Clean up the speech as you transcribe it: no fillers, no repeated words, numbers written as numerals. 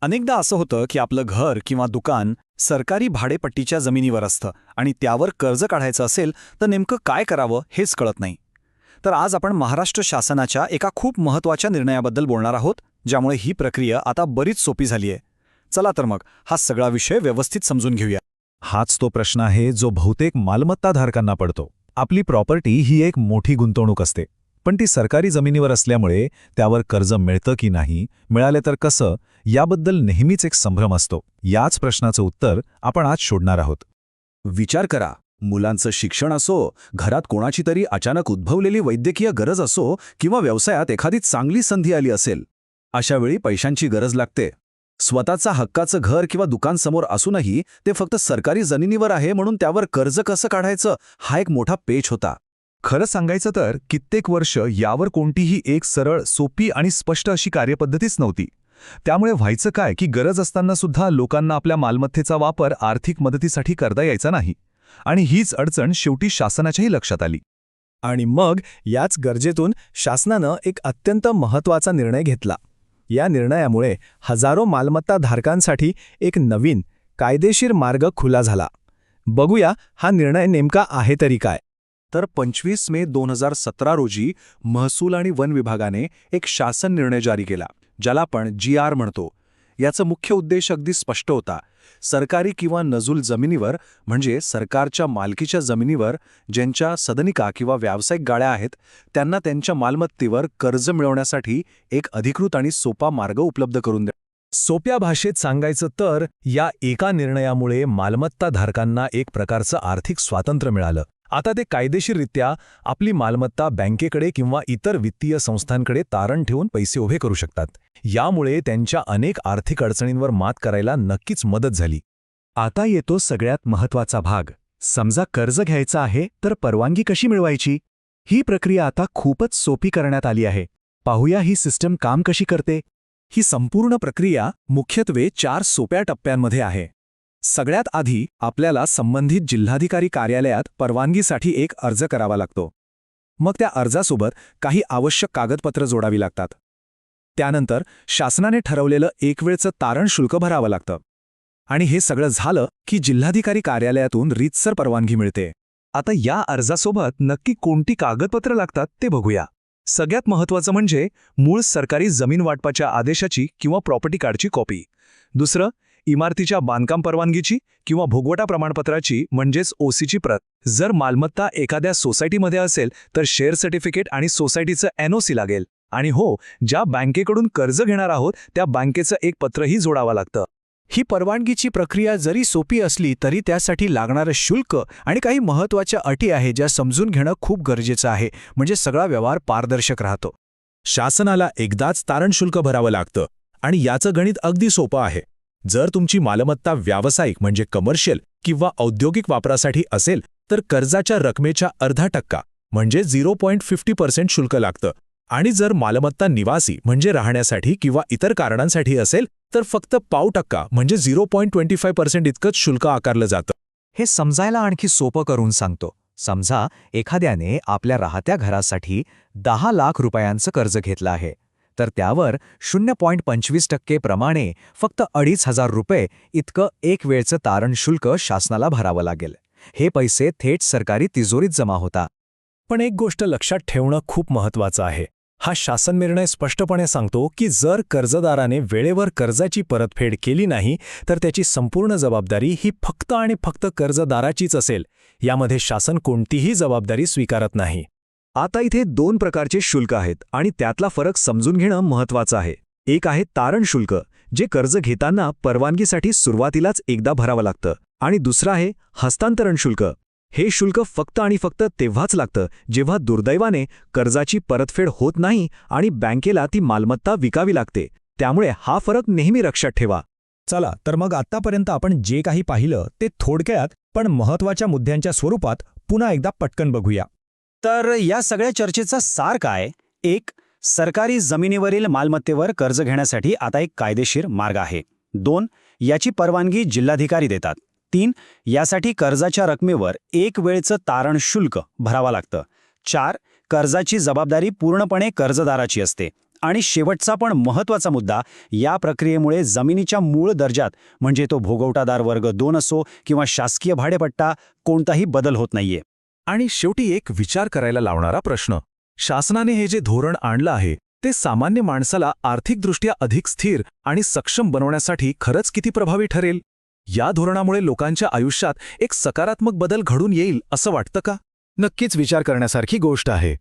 अनेकदा असं होतं की आपलं घर किंवा दुकान सरकारी भाडेपट्टीच्या जमिनीवर असतं आणि त्यावर कर्ज काढायचं असेल तर नेमकं काय करावं हेच कळत नाही. तर आज आपण महाराष्ट्र शासनाच्या एका खूप महत्त्वाच्या निर्णयाबद्दल बोलणार आहोत, ज्यामुळे ही प्रक्रिया आता बरीच सोपी झाली आहे. चला तर मग हा सगळा विषय व्यवस्थित समजून घेऊया. हाच तो प्रश्न आहे जो बहुतेक मालमत्ताधारकांना पडतो. आपली प्रॉपर्टी ही एक मोठी गुंतवणूक असते, पण ती सरकारी जमिनीवर असल्यामुळे त्यावर कर्ज मिळतं की नाही, मिळाले तर कसं, याबद्दल नेहमीच एक संभ्रम असतो. याच प्रश्नाचं उत्तर आपण आज शोधणार आहोत. विचार करा, मुलांचं शिक्षण असो, घरात कोणाची तरी अचानक उद्भवलेली वैद्यकीय गरज असो किंवा व्यवसायात एखादी चांगली संधी आली असेल. अशा वेळी पैशांची गरज लागते. स्वतःचा हक्काचं घर किंवा दुकान समोर असूनही ते फक्त सरकारी जमिनीवर आहे म्हणून त्यावर कर्ज कसं काढायचं, हा एक मोठा पेच होता. खरं सांगायचं तर कित्येक वर्ष यावर कोणतीही एक सरळ, सोपी आणि स्पष्ट अशी कार्यपद्धतीच नव्हती. त्यामुळे व्हायचं काय की गरज असताना सुद्धा लोकांना आपल्या मालमत्तेचा वापर आर्थिक मदतीसाठी करता यायचा नाही. आणि हीच अडचण शेवटी शासनाच्याही लक्षात आली. आणि मग याच गरजेतून शासनानं एक अत्यंत महत्त्वाचा निर्णय घेतला. या निर्णयामुळे हजारो मालमत्ताधारकांसाठी एक नवीन, कायदेशीर मार्ग खुला झाला. बघूया हा निर्णय नेमका आहे तरी काय. तर 25 मे 2017 रोजी महसूल आणि वन विभागाने एक शासन निर्णय जारी केला, ज्याला आपण GR म्हणतो. याचा मुख्य उद्देश अगदी स्पष्ट होता. सरकारी किंवा नजूल जमिनीवर, म्हणजे सरकारच्या मालकीच्या जमिनीवर ज्यांच्या सदनिका किंवा व्यावसायिक गाळ्या आहेत, त्यांना त्यांच्या मालमत्तेवर कर्ज मिळवण्यासाठी एक अधिकृत आणि सोपा मार्ग उपलब्ध करून द्या. सोप्या भाषेत सांगायचं तर या एका निर्णयामुळे मालमत्ताधारकांना एक प्रकारचं आर्थिक स्वातंत्र्य मिळालं. आता ते कायदेशीररित्या आपली मालमत्ता बँकेकडे किंवा इतर वित्तीय संस्थांकडे तारण ठेवून पैसे उभे करू शकतात. यामुळे त्यांच्या अनेक आर्थिक अडचणींवर मात करायला नक्कीच मदत झाली. आता येतो सगळ्यात महत्त्वाचा भाग. समजा कर्ज घ्यायचा आहे तर परवानगी कशी मिळवायची? ही प्रक्रिया आता खूपच सोपी करण्यात आली आहे. पाहूया ही सिस्टम काम कशी करते. ही संपूर्ण प्रक्रिया मुख्यत्वे 4 सोप्या टप्प्यांमध्ये आहे. सगळ्यात आधी आपल्याला संबंधित जिल्हाधिकारी कार्यालयात परवानगीसाठी एक अर्ज करावा लागतो. मग त्या अर्जासोबत काही आवश्यक कागदपत्र जोडावी लागतात. त्यानंतर शासनाने ठरवलेलं एक वेळचं तारण शुल्क भरावं लागतं. आणि हे सगळं झालं की जिल्हाधिकारी कार्यालयातून रीतसर परवानगी मिळते. आता या अर्जासोबत नक्की कोणती कागदपत्र लागतात ते बघूया. सगळ्यात महत्त्वाचं म्हणजे मूळ सरकारी जमीन वाटपाच्या आदेशाची किंवा प्रॉपर्टी कार्डची कॉपी. दुसरं, इमारतीच्या बांधकाम परवानगीची किंवा भोगवटा प्रमाणपत्राची म्हणजेच OC ची प्रत. जर मालमत्ता एखाद्या सोसायटीमध्ये असेल तर शेअर सर्टिफिकेट आणि सोसायटीचं NOC लागेल. आणि हो, ज्या बँकेकडून कर्ज घेणार आहोत त्या बँकेचं एक पत्रही जोडावं लागतं. ही परवानगीची प्रक्रिया जरी सोपी असली तरी त्यासाठी लागणारं शुल्क आणि काही महत्त्वाच्या अटी आहेत ज्या समजून घेणं खूप गरजेचं आहे, म्हणजे सगळा व्यवहार पारदर्शक राहतो. शासनाला एकदाच तारण शुल्क भरावं लागतं आणि याचं गणित अगदी सोपं आहे. जर तुमची मालमत्ता व्यावसायिक म्हणजे कमर्शियल किंवा औद्योगिक वापरासाठी असेल तर कर्जाच्या रकमेच्या अर्धा टक्का म्हणजे 0.50% शुल्क लागतं. आणि जर मालमत्ता निवासी म्हणजे राहण्यासाठी किंवा इतर कारणांसाठी असेल तर फक्त 0.5% म्हणजे 0.25% इतकंच शुल्क आकारलं जातं. हे समजायला आणखी सोपं करून सांगतो. समजा एखाद्याने आपल्या राहत्या घरासाठी 10 लाख रुपयांचं कर्ज घेतलं आहे, तर त्यावर 0.25% प्रमाणे फक्त 2,500 रुपये इतकं एक वेळचं तारण शुल्क शासनाला भरावं लागेल. हे पैसे थेट सरकारी तिजोरीत जमा होतात. पण एक गोष्ट लक्षात ठेवणं खूप महत्त्वाचं आहे. हा शासन निर्णय स्पष्टपणे सांगतो की जर कर्जदाराने वेळेवर कर्जाची परतफेड केली नाही तर त्याची संपूर्ण जबाबदारी ही फक्त आणि फक्त कर्जदाराचीच असेल. यामध्ये शासन कोणतीही जबाबदारी स्वीकारत नाही. आता इथे 2 प्रकारचे शुल्क आहेत आणि त्यातला फरक समजून घेणं महत्त्वाचं आहे. एक आहे तारण शुल्क, जे कर्ज घेताना परवानगीसाठी सुरुवातीलाच एकदा भरावं लागतं. आणि दुसरं आहे हस्तांतरण शुल्क. हे शुल्क फक्त आणि फक्त तेव्हाच लागतं जेव्हा दुर्दैवाने कर्जाची परतफेड होत नाही आणि बँकेला ती मालमत्ता विकावी लागते. त्यामुळे हा फरक नेहमी लक्षात ठेवा. चला तर मग आत्तापर्यंत आपण जे काही पाहिलं ते थोडक्यात पण महत्त्वाच्या मुद्द्यांच्या स्वरूपात पुन्हा एकदा पटकन बघूया. तर या सगळ्या चर्चेचा सार काय? 1. सरकारी जमिनीवरील मालमत्तेवर कर्ज घेण्यासाठी आता एक कायदेशीर मार्ग आहे. 2. याची परवानगी जिल्हाधिकारी देतात. 3. यासाठी कर्जाच्या रकमेवर एक वेळचं तारण शुल्क भरावा लागतं. 4. कर्जाची जबाबदारी पूर्णपणे कर्जदाराची असते. आणि शेवटचा पण महत्त्वाचा मुद्दा, या प्रक्रियेमुळे जमिनीच्या मूळ दर्जात म्हणजे तो भोगवटादार वर्ग 2 असो किंवा शासकीय भाडेपट्टा कोणताही बदल होत नाहीये. आणि शेवटी एक विचार करायला लावणारा प्रश्न, शासनाने हे जे धोरण आणलं आहे ते सामान्य माणसाला आर्थिकदृष्ट्या अधिक स्थिर आणि सक्षम बनवण्यासाठी खरंच किती प्रभावी ठरेल? या धोरणामुळे लोकांच्या आयुष्यात एक सकारात्मक बदल घडून येईल असं वाटतं का? नक्कीच विचार करण्यासारखी गोष्ट आहे.